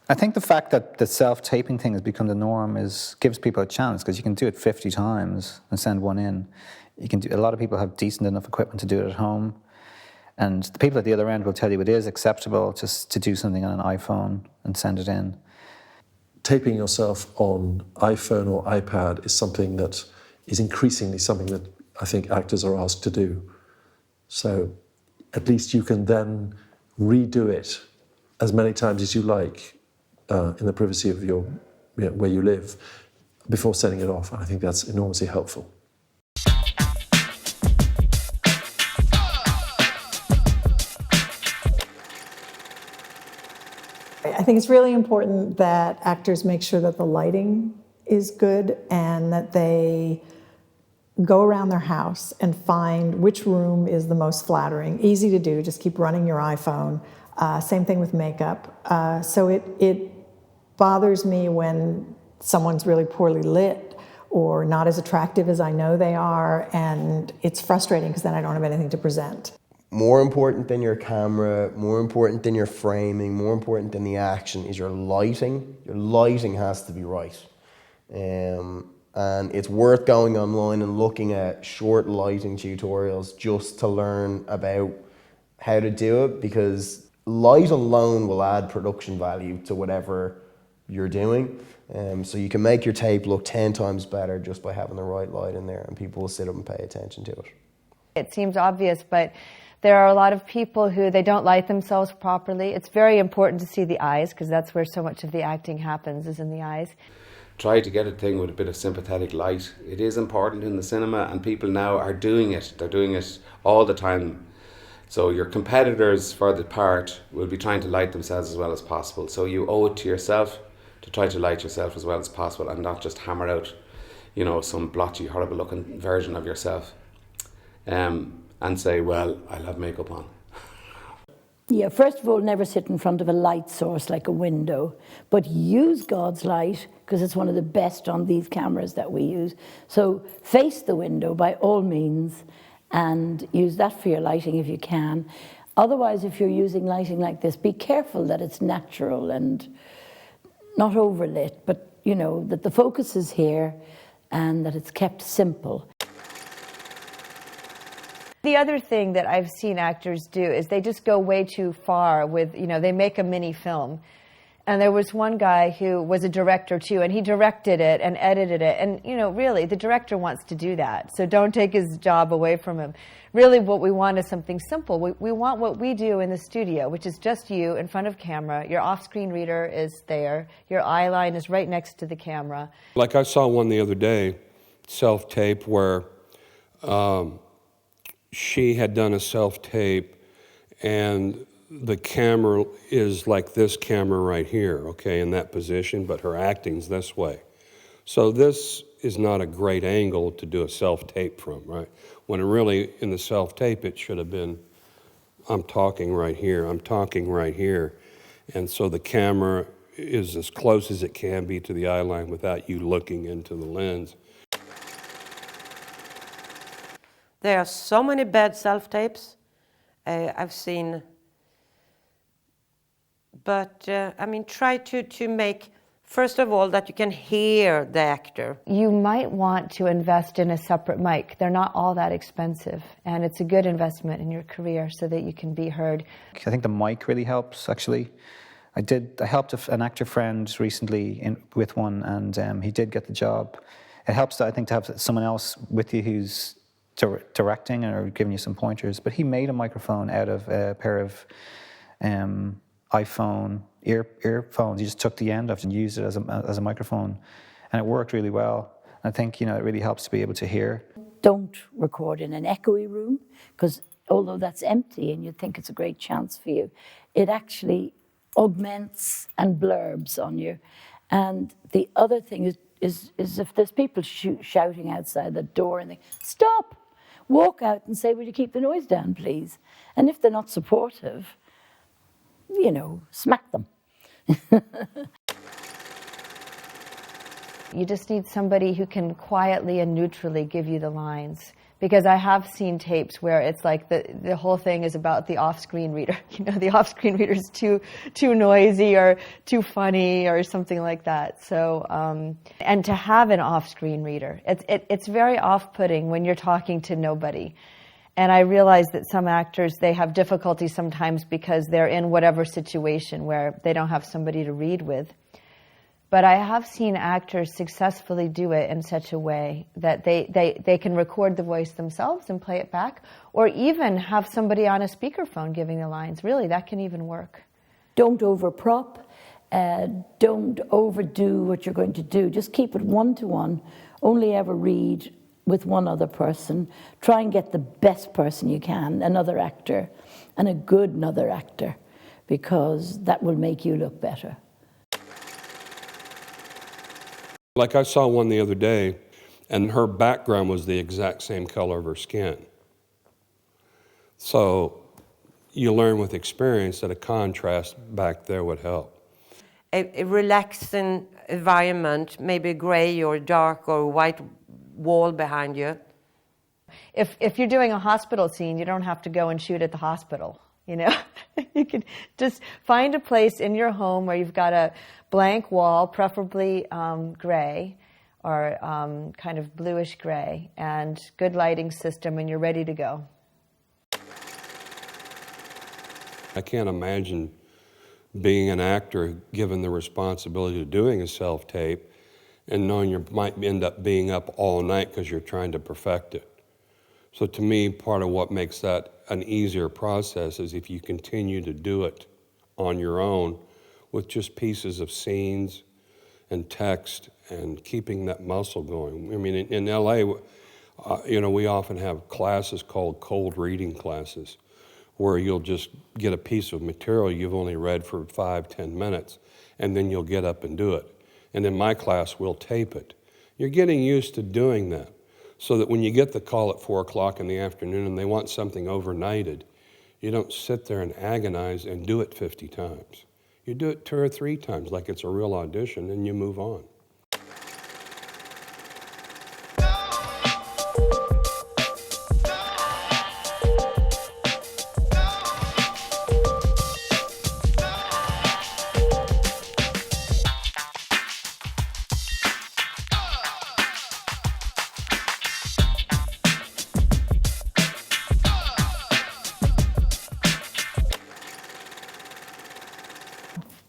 I think the fact that the self-taping thing has become the norm gives people a chance, because you can do it 50 times and send one in. A lot of people have decent enough equipment to do it at home, and the people at the other end will tell you it is acceptable to do something on an iPhone and send it in. Taping yourself on iPhone or iPad is something that is increasingly something that I think actors are asked to do. So at least you can then redo it as many times as you like in the privacy of where you live before sending it off. And I think that's enormously helpful. I think it's really important that actors make sure that the lighting is good and that they go around their house and find which room is the most flattering. Easy to do, just keep running your iPhone. Same thing with makeup. So it bothers me when someone's really poorly lit or not as attractive as I know they are, and it's frustrating because then I don't have anything to present. More important than your camera, more important than your framing, more important than the action is your lighting. Your lighting has to be right. And it's worth going online and looking at short lighting tutorials just to learn about how to do it, because light alone will add production value to whatever you're doing. So you can make your tape look 10 times better just by having the right light in there, and people will sit up and pay attention to it. It seems obvious, but there are a lot of people who they don't light themselves properly. It's very important to see the eyes, because that's where so much of the acting happens, is in the eyes. Try to get a thing with a bit of sympathetic light. It is important in the cinema, and people now are doing it. They're doing it all the time. So your competitors for the part will be trying to light themselves as well as possible. So you owe it to yourself to try to light yourself as well as possible, and not just hammer out, some blotchy, horrible looking version of yourself. And say, well, I'll have makeup on. Yeah, first of all, never sit in front of a light source like a window, but use God's light, because it's one of the best on these cameras that we use. So face the window by all means, and use that for your lighting if you can. Otherwise, if you're using lighting like this, be careful that it's natural and not overlit, but that the focus is here and that it's kept simple. The other thing that I've seen actors do is they just go way too far with, they make a mini film. And there was one guy who was a director too, and he directed it and edited it. And, really, the director wants to do that. So don't take his job away from him. Really, what we want is something simple. We want what we do in the studio, which is just you in front of camera. Your off-screen reader is there. Your eye line is right next to the camera. Like I saw one the other day, self-tape, where she had done a self-tape, and the camera is like this camera right here, okay, in that position, but her acting's this way. So this is not a great angle to do a self-tape from, right? When really, in the self-tape, it should have been, I'm talking right here, I'm talking right here. And so the camera is as close as it can be to the eye line without you looking into the lens. There are so many bad self-tapes I've seen. But, try to make, first of all, that you can hear the actor. You might want to invest in a separate mic. They're not all that expensive, and it's a good investment in your career so that you can be heard. I think the mic really helps, actually. I helped an actor friend recently with one, and he did get the job. It helps, I think, to have someone else with you who's directing or giving you some pointers. But he made a microphone out of a pair of iPhone earphones. He just took the end of it and used it as a microphone, and it worked really well. I think it really helps to be able to hear. Don't record in an echoey room, because although that's empty and you think it's a great chance for you, it actually augments and blurbs on you. And the other thing is if there's people shouting outside the door and they stop, walk out and say, will you keep the noise down, please? And if they're not supportive, smack them. You just need somebody who can quietly and neutrally give you the lines. Because I have seen tapes where it's like the whole thing is about the off-screen reader. You know, the off-screen reader is too noisy or too funny or something like that. So, and to have an off-screen reader, it's very off-putting when you're talking to nobody. And I realize that some actors, they have difficulty sometimes because they're in whatever situation where they don't have somebody to read with. But I have seen actors successfully do it in such a way that they can record the voice themselves and play it back, or even have somebody on a speakerphone giving the lines. Really, that can even work. Don't overprop. Don't overdo what you're going to do. Just keep it one-to-one. Only ever read with one other person. Try and get the best person you can, another actor, and a good another actor, because that will make you look better. Like I saw one the other day, and her background was the exact same color of her skin. So you learn with experience that a contrast back there would help. A relaxing environment, maybe gray or dark or white wall behind you. If you're doing a hospital scene, you don't have to go and shoot at the hospital. You know, you can just find a place in your home where you've got a blank wall, preferably gray or kind of bluish gray, and good lighting system, and you're ready to go. I can't imagine being an actor given the responsibility of doing a self-tape and knowing you might end up being up all night because you're trying to perfect it. So to me, part of what makes that an easier process is if you continue to do it on your own with just pieces of scenes and text and keeping that muscle going. I mean, in LA, you know, we often have classes called cold reading classes where you'll just get a piece of material you've only read for 5-10 minutes, and then you'll get up and do it. And in my class, we'll tape it. You're getting used to doing that, so that when you get the call at 4 o'clock in the afternoon and they want something overnighted, you don't sit there and agonize and do it 50 times. You do it 2 or 3 times like it's a real audition, and you move on.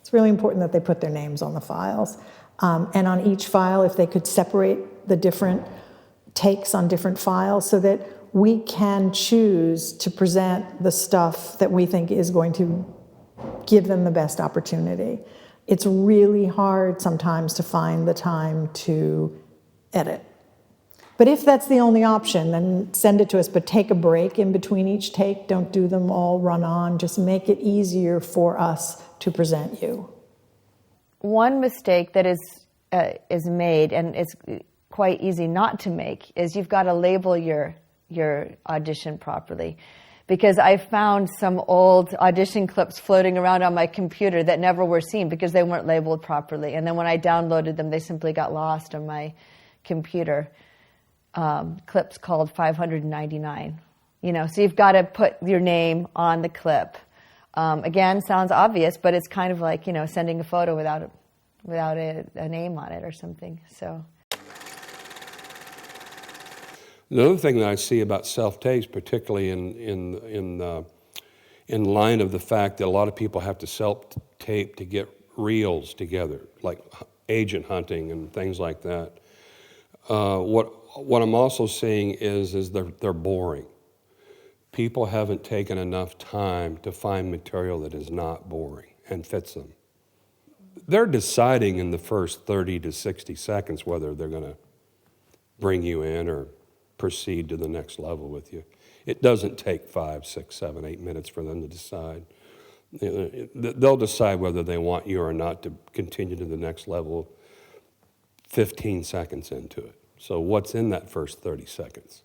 It's really important that they put their names on the files. And on each file, if they could separate the different takes on different files so that we can choose to present the stuff that we think is going to give them the best opportunity. It's really hard sometimes to find the time to edit. But if that's the only option, then send it to us, but take a break in between each take. Don't do them all run on. Just make it easier for us to present you. One mistake that is made, and it's quite easy not to make, is you've got to label your audition properly. Because I found some old audition clips floating around on my computer that never were seen because they weren't labeled properly. And then when I downloaded them, they simply got lost on my computer. Clips called 599. You know, so you've got to put your name on the clip. Again, sounds obvious, but it's kind of like, you know, sending a photo without a name on it or something. So. Another thing that I see about self-tapes, particularly in line of the fact that a lot of people have to self-tape to get reels together, like agent hunting and things like that. What I'm also seeing is they're boring. People haven't taken enough time to find material that is not boring and fits them. They're deciding in the first 30 to 60 seconds whether they're going to bring you in or proceed to the next level with you. It doesn't take 5, 6, 7, 8 minutes for them to decide. They'll decide whether they want you or not to continue to the next level 15 seconds into it. So what's in that first 30 seconds?